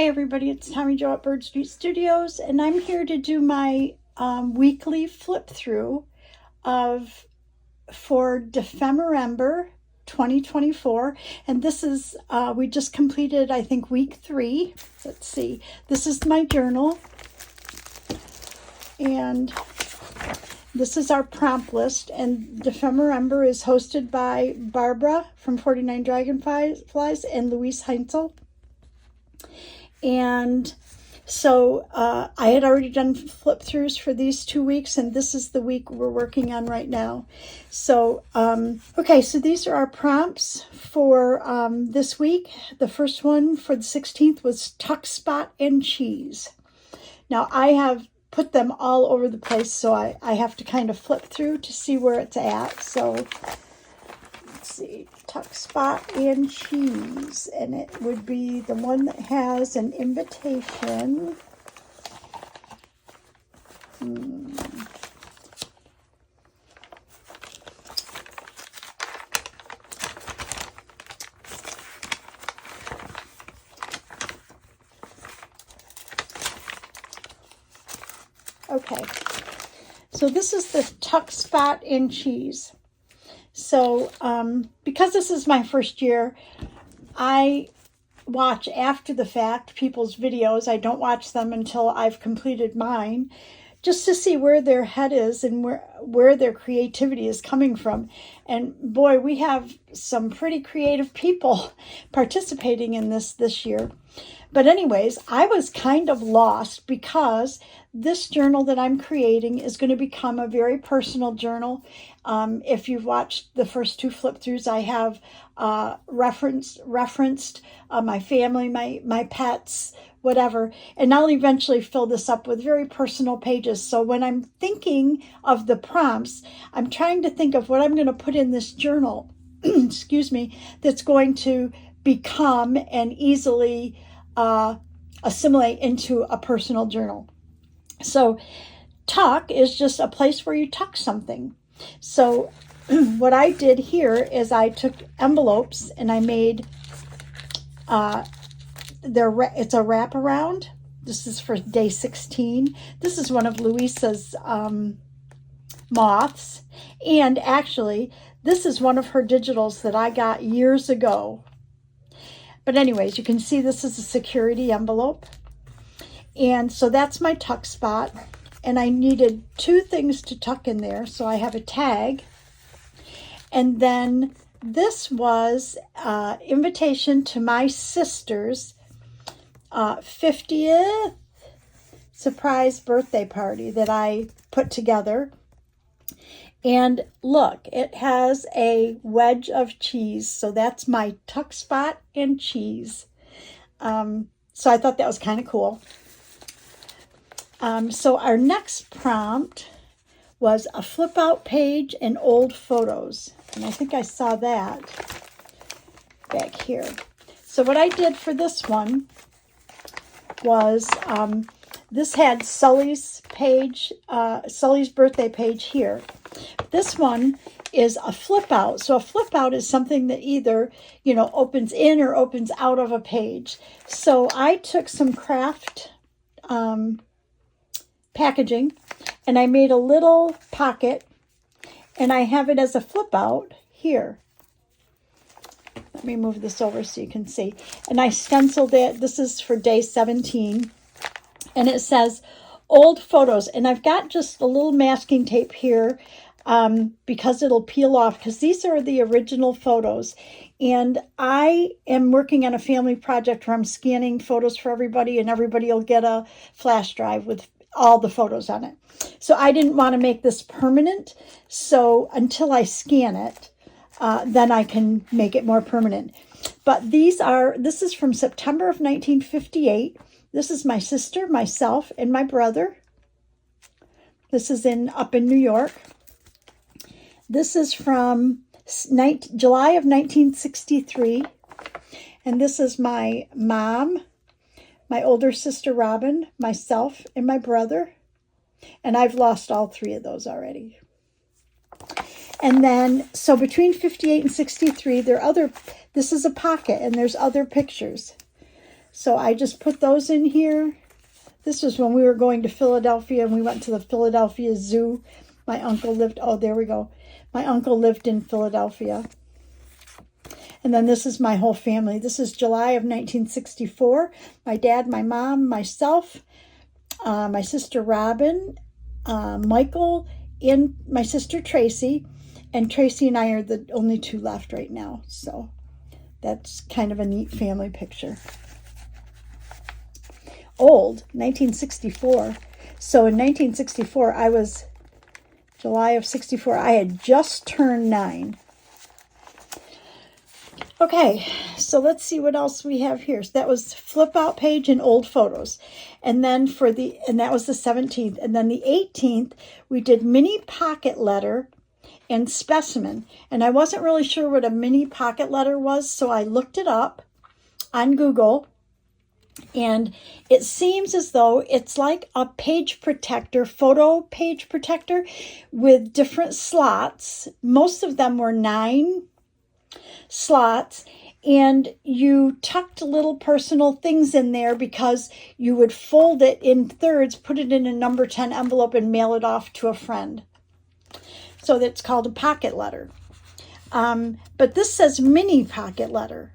Hi everybody, it's Tommy Jo at Bird Street Studios, and I'm here to do my weekly flip through for Dephemerember 2024, and this is we just completed, I think, week 3. Let's see, this is my journal, and this is our prompt list, and Dephemerember is hosted by Barbara from 49 Dragonflies and Louise Heinzel. And so I had already done flip throughs for these 2 weeks, and this is the week we're working on right now. So, okay, so these are our prompts for this week. The first one for the 16th was tuck spot and cheese. Now, I have put them all over the place, so I have to kind of flip through to see where it's at. So, let's see, tuck spot and cheese, and it would be the one that has an invitation. Okay, so this is the tuck spot and cheese. So, because this is my first year, I watch after the fact people's videos. I don't watch them until I've completed mine, just to see where their head is and where their creativity is coming from. And boy, we have some pretty creative people participating in this year. But anyways, I was kind of lost because this journal that I'm creating is going to become a very personal journal. If you've watched the first 2 flip throughs, I have referenced my family, my pets, whatever, and I'll eventually fill this up with very personal pages. So when I'm thinking of the prompts, I'm trying to think of what I'm going to put in this journal, excuse me, that's going to become and easily assimilate into a personal journal. So tuck is just a place where you tuck something. So what I did here is I took envelopes and I made it's a wraparound. This is for day 16. This is one of Louisa's moths, and actually this is one of her digitals that I got years ago. But anyways, you can see this is a security envelope. And so that's my tuck spot. And I needed 2 things to tuck in there. So I have a tag. And then this was invitation to my sister's 50th surprise birthday party that I put together. And look, it has a wedge of cheese. So that's my tuck spot and cheese. So I thought that was kind of cool. So our next prompt was a flip out page and old photos. And I think I saw that back here. So what I did for this one was, this had Sully's page, Sully's birthday page here. This one is a flip out. So a flip out is something that either, opens in or opens out of a page. So I took some craft packaging and I made a little pocket, and I have it as a flip out here. Let me move this over so you can see. And I stenciled it. This is for day 17. And it says old photos. And I've got just a little masking tape here because it'll peel off, because these are the original photos. And I am working on a family project where I'm scanning photos for everybody, and everybody will get a flash drive with all the photos on it. So I didn't want to make this permanent. So until I scan it, then I can make it more permanent. But this is from September of 1958. This is my sister, myself, and my brother. This is up in New York. This is from July of 1963. And this is my mom, my older sister Robin, myself, and my brother. And I've lost all 3 of those already. And then, so between 58 and 63, this is a pocket, and there's other pictures. So I just put those in here. This was when we were going to Philadelphia and we went to the Philadelphia Zoo. My uncle lived, oh, there we go. My uncle lived in Philadelphia. And then this is my whole family. This is July of 1964. My dad, my mom, myself, my sister Robin, Michael, and my sister Tracy. And Tracy and I are the only two left right now. So that's kind of a neat family picture. Old, 1964. So in 1964, I was, July of 64, I had just turned 9. Okay, so let's see what else we have here. So that was flip out page and old photos. And then and that was the 17th. And then the 18th, we did mini pocket letter and specimen. And I wasn't really sure what a mini pocket letter was, so I looked it up on Google. And it seems as though it's like a page protector, photo page protector with different slots. Most of them were 9 slots, and you tucked little personal things in there because you would fold it in thirds, put it in a number 10 envelope, and mail it off to a friend. So that's called a pocket letter. But this says mini pocket letter.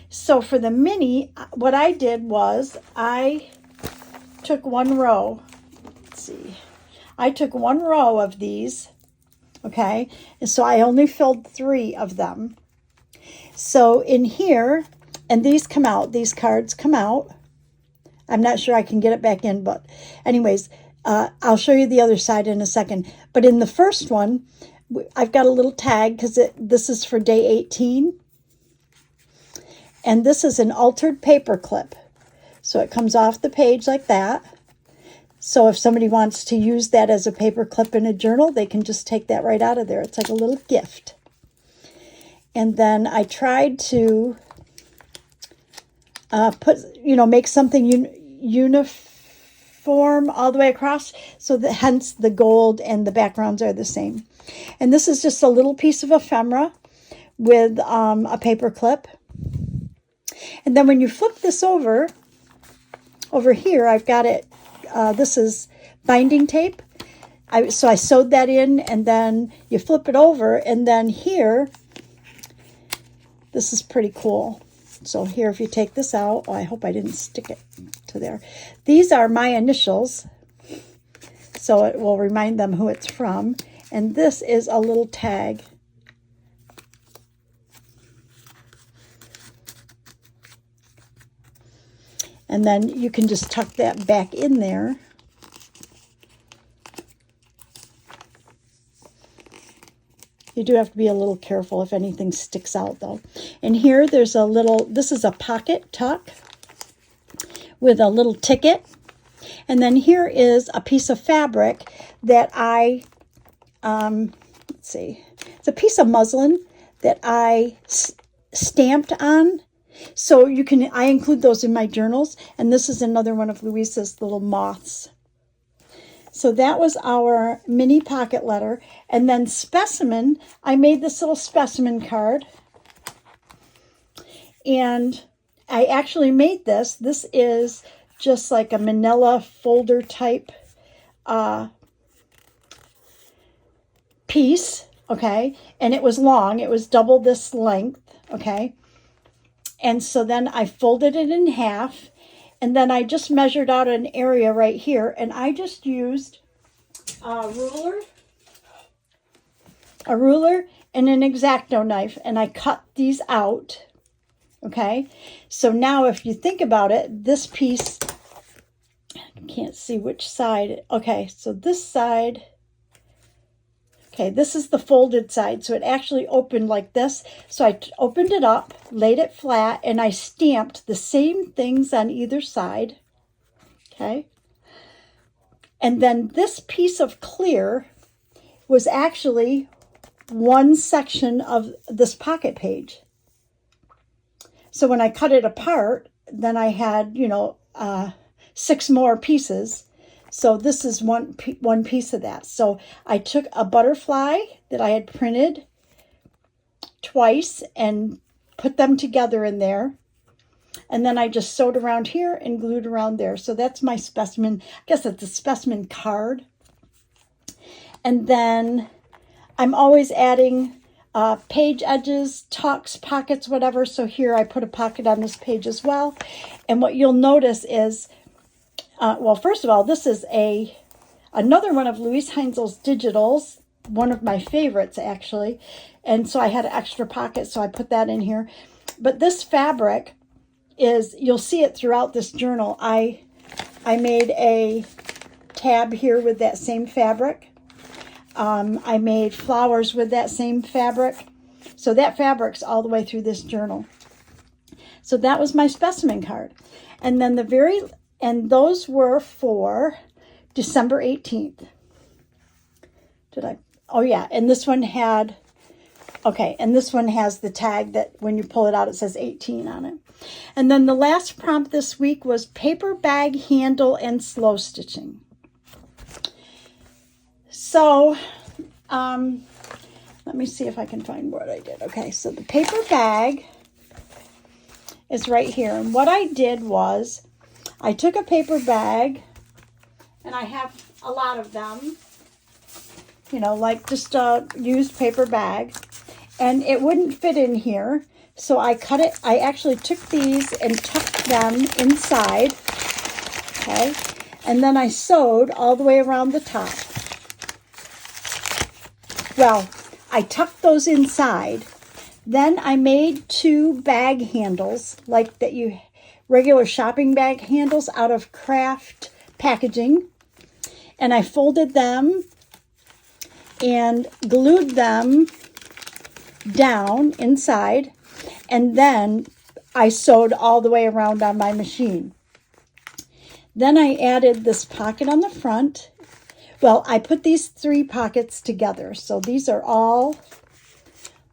So for the mini, what I did was I took one row. Let's see. I took one row of these, okay? And so I only filled 3 of them. So in here, and these come out, these cards come out. I'm not sure I can get it back in, but anyways, I'll show you the other side in a second. But in the first one, I've got a little tag because this is for day 18. And this is an altered paper clip. So it comes off the page like that. So if somebody wants to use that as a paper clip in a journal, they can just take that right out of there. It's like a little gift. And then I tried to make something uniform all the way across, so that hence the gold and the backgrounds are the same. And this is just a little piece of ephemera with a paper clip. And then when you flip this over here, I've got it, this is binding tape. So I sewed that in, and then you flip it over, and then here, this is pretty cool. So here, if you take this out, I hope I didn't stick it to there. These are my initials, so it will remind them who it's from. And this is a little tag. And then you can just tuck that back in there. You do have to be a little careful if anything sticks out, though. And here there's a little, this is a pocket tuck with a little ticket. And then here is a piece of fabric that I, let's see, it's a piece of muslin that I stamped on. So I include those in my journals. And this is another one of Louisa's little moths. So that was our mini pocket letter. And then specimen, I made this little specimen card. And I actually made this. This is just like a manila folder type piece, okay? And it was long. It was double this length, okay? And so then I folded it in half. And then I just measured out an area right here, and I just used a ruler and an X-Acto knife, and I cut these out, okay? So now if you think about it, this piece, I can't see which side. Okay, so this side, okay, this is the folded side, so it actually opened like this. So I opened it up, laid it flat, and I stamped the same things on either side, okay? And then this piece of clear was actually one section of this pocket page. So when I cut it apart, then I had, 6 more pieces. So this is one piece of that. So I took a butterfly that I had printed twice and put them together in there. And then I just sewed around here and glued around there. So that's my specimen. I guess it's a specimen card. And then I'm always adding page edges, tucks, pockets, whatever. So here I put a pocket on this page as well. And what you'll notice is, well, first of all, this is another one of Louise Heinzel's digitals, one of my favorites actually. And so I had an extra pocket, so I put that in here. But this fabric is, you'll see it throughout this journal. I made a tab here with that same fabric. I made flowers with that same fabric. So that fabric's all the way through this journal. So that was my specimen card. And then and those were for December 18th. Oh yeah, and this one had, okay, and this one has the tag that when you pull it out, it says 18 on it. And then the last prompt this week was paper bag handle and slow stitching. So, let me see if I can find what I did. Okay, so the paper bag is right here. And what I did was I took a paper bag, and I have a lot of them, you know, like just a used paper bag, and it wouldn't fit in here. So I cut it. I actually took these and tucked them inside. Okay. And then I sewed all the way around the top. Well, I tucked those inside. Then I made 2 bag handles, like that regular shopping bag handles out of craft packaging. And I folded them and glued them down inside. And then I sewed all the way around on my machine. Then I added this pocket on the front. Well, I put these 3 pockets together. So these are all,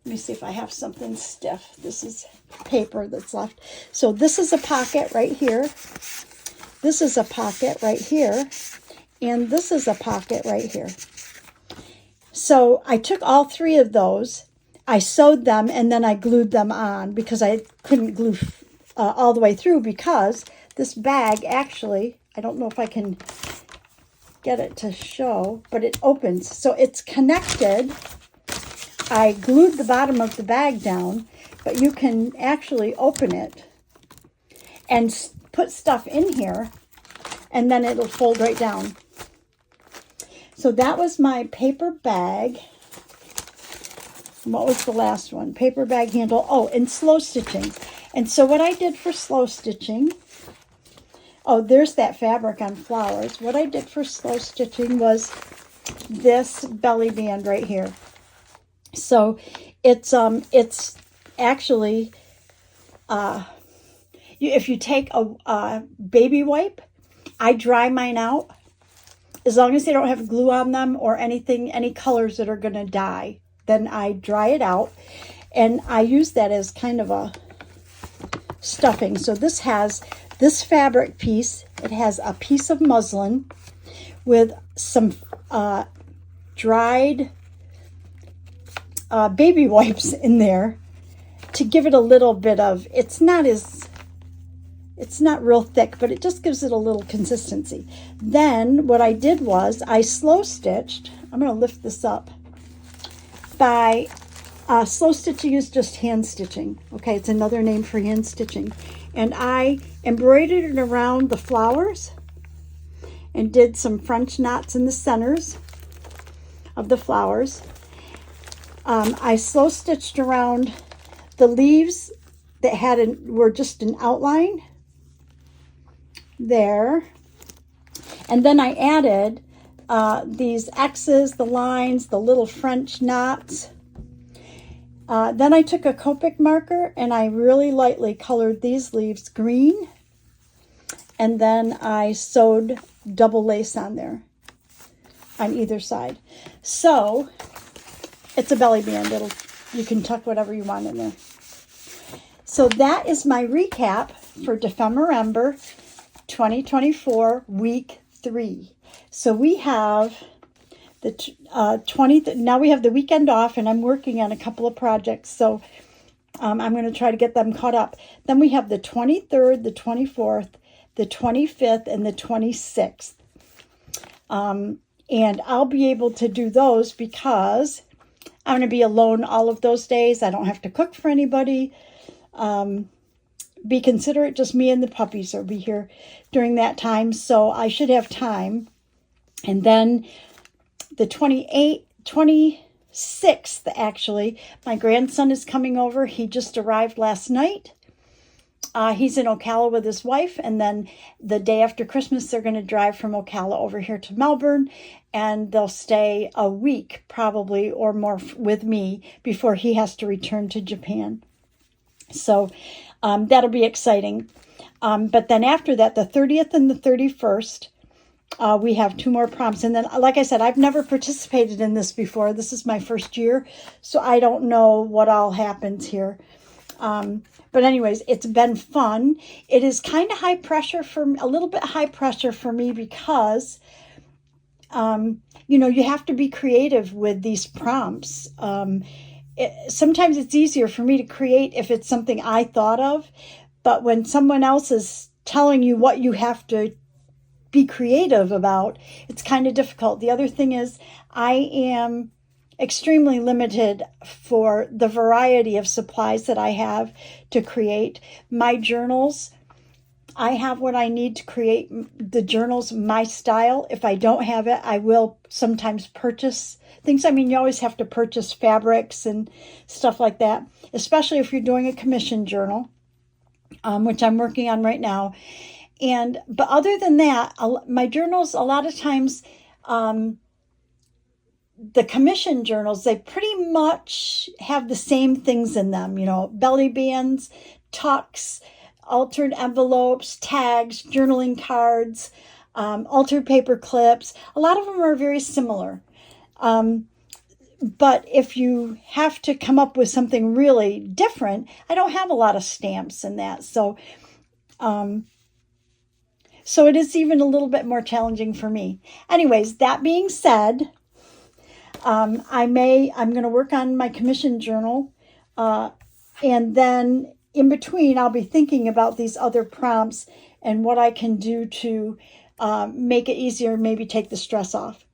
let me see if I have something stiff. This is paper that's left. So this is a pocket right here. This is a pocket right here. And this is a pocket right here. So I took all 3 of those. I sewed them and then I glued them on because I couldn't glue all the way through, because this bag actually, I don't know if I can get it to show, but it opens. So it's connected. I glued the bottom of the bag down, but you can actually open it and put stuff in here, and then it'll fold right down. So that was my paper bag. What was the last one? Paper bag handle. Oh, and slow stitching. And so what I did for slow stitching, oh, there's that fabric on flowers. What I did for slow stitching was this belly band right here. So it's actually, if you take a baby wipe, I dry mine out. As long as they don't have glue on them or anything, any colors that are going to dye, then I dry it out, and I use that as kind of a stuffing. So this has this fabric piece. It has a piece of muslin with some dried baby wipes in there to give it a little bit of, it's not real thick, but it just gives it a little consistency. Then what I did was I slow stitched. I'm going to lift this up. By slow stitching is just hand stitching. Okay, it's another name for hand stitching. And I embroidered it around the flowers and did some French knots in the centers of the flowers. I slow stitched around the leaves that were just an outline there. And then I added these X's, the lines, the little French knots. Then I took a Copic marker and I really lightly colored these leaves green. And then I sewed double lace on there on either side. So it's a belly band. You can tuck whatever you want in there. So that is my recap for Dephemerember 2024 week 3. So we have the 20th, now we have the weekend off, and I'm working on a couple of projects. So I'm going to try to get them caught up. Then we have the 23rd, the 24th, the 25th, and the 26th. And I'll be able to do those because I'm going to be alone all of those days. I don't have to cook for anybody. Be considerate, just me and the puppies will be here during that time. So I should have time. And then the 26th, actually, my grandson is coming over. He just arrived last night. He's in Ocala with his wife, and then the day after Christmas, they're going to drive from Ocala over here to Melbourne, and they'll stay a week probably or more with me before he has to return to Japan. So that'll be exciting. But then after that, the 30th and the 31st, we have 2 more proms. And then, like I said, I've never participated in this before. This is my first year, so I don't know what all happens here. But anyways, it's been fun. It is kind of a little bit high pressure for me because, you have to be creative with these prompts. Sometimes it's easier for me to create if it's something I thought of, but when someone else is telling you what you have to be creative about, it's kind of difficult. The other thing is I am extremely limited for the variety of supplies that I have to create. My journals, I have what I need to create the journals my style. If I don't have it, I will sometimes purchase things. I mean, you always have to purchase fabrics and stuff like that, especially if you're doing a commission journal, which I'm working on right now. But other than that, my journals, a lot of times, the commission journals, they pretty much have the same things in them, belly bands, tucks, altered envelopes, tags, journaling cards, altered paper clips. A lot of them are very similar. But if you have to come up with something really different, I don't have a lot of stamps in that. So it is even a little bit more challenging for me. Anyways, that being said, I'm going to work on my commission journal, and then in between, I'll be thinking about these other prompts and what I can do to make it easier, maybe take the stress off.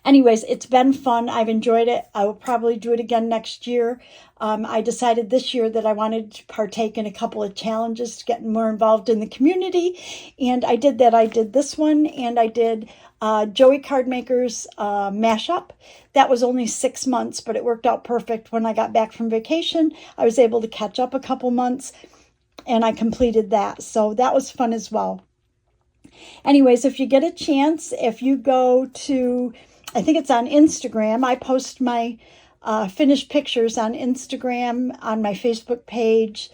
Anyways, it's been fun. I've enjoyed it. I will probably do it again next year. I decided this year that I wanted to partake in a couple of challenges to get more involved in the community, and I did that. I did this one, and I did Joey Cardmaker's mashup. That was only 6 months, but it worked out perfect. When I got back from vacation, I was able to catch up a couple months, and I completed that. So that was fun as well. Anyways, if you get a chance, if you go to, I think it's on Instagram, I post my finished pictures on Instagram, on my Facebook page,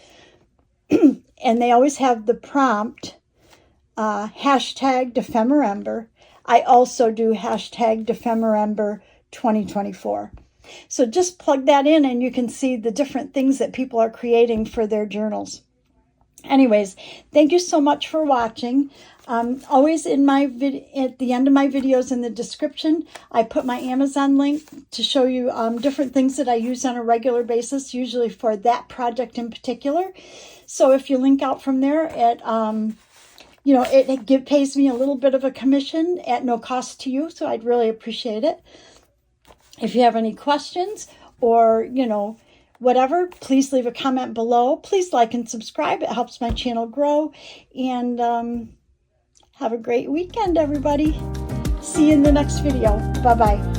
and they always have the prompt, hashtag Dephemerember. I also do hashtag Dephemerember 2024. So just plug that in and you can see the different things that people are creating for their journals. Anyways, thank you so much for watching. Always at the end of my videos in the description, I put my Amazon link to show you different things that I use on a regular basis, usually for that project in particular. So if you link out from there, it pays me a little bit of a commission at no cost to you, so I'd really appreciate it. If you have any questions or, whatever, please leave a comment below. Please like and subscribe. It helps my channel grow. And have a great weekend, everybody. See you in the next video. Bye-bye.